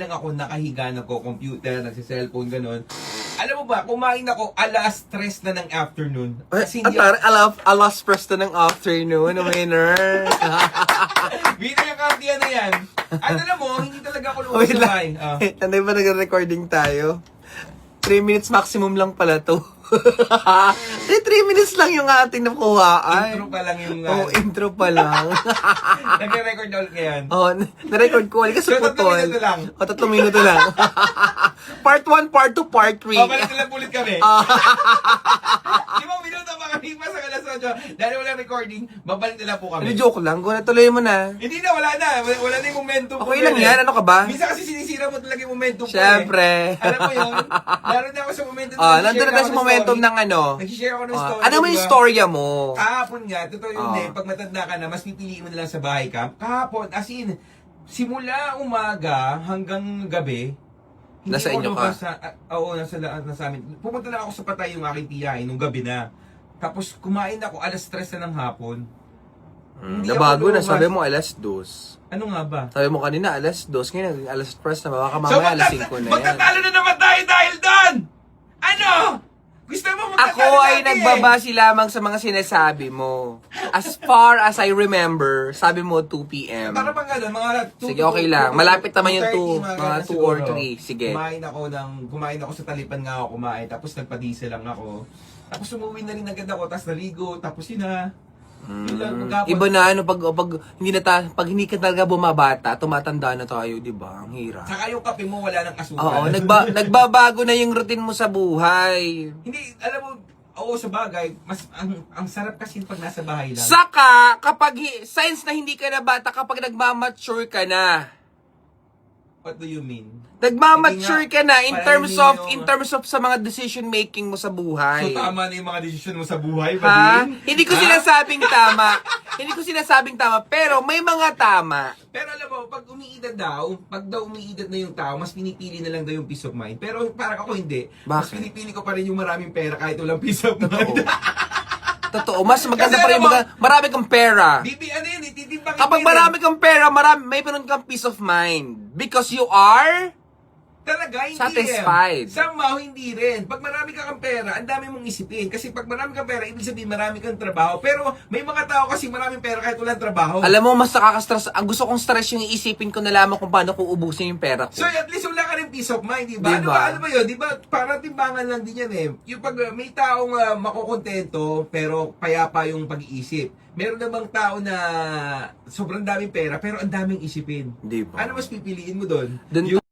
lang ako nakahiga, nagko-computer, nagsi-cellphone, ganun. Alam mo ba, kumain ako alas 3 na ng afternoon. Kasi hindi ako... alas presta ng afternoon, winner. Bito yung kampiyan na yan. At alam mo, hindi talaga ako Wait lumusabay. lang. Tanay ba nag-recording tayo? 3 minutes maximum lang pala to. 3 minutes lang yung ating nakuhaan. Intro pa lang yung... Intro pa lang. Nag-record na ulit ngayon. Na-record ko. Halika sa So, 3 putol. minuto lang. 3 minuto lang. Part 1, Part 2, Part 3. Babalik na lang ulit kami. 5 minuto pa kami pa sa alas 8. Dahil walang recording, babalik na lang po kami. Joke lang. Kung natuloy mo na. Hindi na, wala na. Wala na yung momentum. Okay lang yan. Ano ka ba? Minsan kasi sinisira mo talaga yung momentum ko. Siyempre. Alam mo yun? Naroon na ako sa momentum. Nandun na tayo sa momentum ng ano. Nag-share ako ng story. Ano mo yung storya mo? Kahapon nga, totoo yun pag matanda ka na, mas pipiliin mo na lang sa bahay ka. Kahapon, as in, simula umaga hanggang gabi, hindi Nasa ako inyo lumabas ka? Oo, nasa amin. Pumunta lang ako sa patay yung aking tiyahin nung gabi na. Tapos kumain ako alas 3 na ng hapon. Hindi Nabago ako na. lumabas. Sabi mo alas 2. Ano nga ba? Sabi mo kanina alas 2. Ngayon alas 3 na. Baka mamaya alas 5 na yan. magtatalo na naman tayo dahil doon! Ano? Gusto mo magtatalo Ako ay natin nagbabase lamang sa mga sinasabi mo. As far as I remember, sabi mo 2 p.m. Para bang gano'n, mga 2 Sige, okay lang. Malapit naman yung 2:30, 2. Mga ganun 2 or siguro. 3. Sige. Kumain ako sa talipan nga ako kumain, tapos nagpadisel lang ako. Tapos umuwi na rin agad ako, tapos naligo, tapos yun na. Yun lang, maghapon. Iba na ano pag hindi ka talaga bumabata, tumatanda na tayo, 'di ba? Ang hirap. Saka yung kape mo wala ng asukal. Oo, nagbabago na yung routine mo sa buhay. Hindi, alam mo, oo sa bagay, mas ang sarap kasi pag nasa bahay lang. Saka kapag signs na hindi ka na bata kapag nagmamature ka na. What do you mean? Nagmamature ka na in parang terms of sa mga decision making mo sa buhay. So tama na yung mga desisyon mo sa buhay, Ha? Bading? Hindi ko sinasabing tama. Hindi ko sinasabing tama, pero may mga tama. Pero alam mo, pag umiidad na yung tao, mas pinipili na lang daw yung peace of mind. Pero parang ako hindi. Mas Bakit? pinipili ko pa rin yung maraming pera kahit walang peace of mind. Totoo, mas maganda Kasi pa rin alam mo, marami kang pera. ano yun, ititimbang Kapag marami kang pera, mayroon kang peace of mind. Because you are talaga, hindi satisfied. rin. Somehow, hindi rin. Pag marami kang pera, ang dami mong isipin. Kasi pag marami kang pera, ibig sabihin marami kang trabaho. Pero may mga tao kasi maraming pera kahit walang trabaho. Alam mo, mas nakaka-stress. Ang gusto kong stress yung iisipin ko na lamang kung paano ko ubusin yung pera ko. So at least wala ka rin peace of mind, di ba? Diba? Ano ba yun? Di ba? Parang timbangan lang din yan eh. Yung pag may taong makukontento, pero payapa yung pag-iisip. Meron namang tao na sobrang daming pera, pero ang daming isipin. Di ba? Ano mas pipiliin mo doon? Dun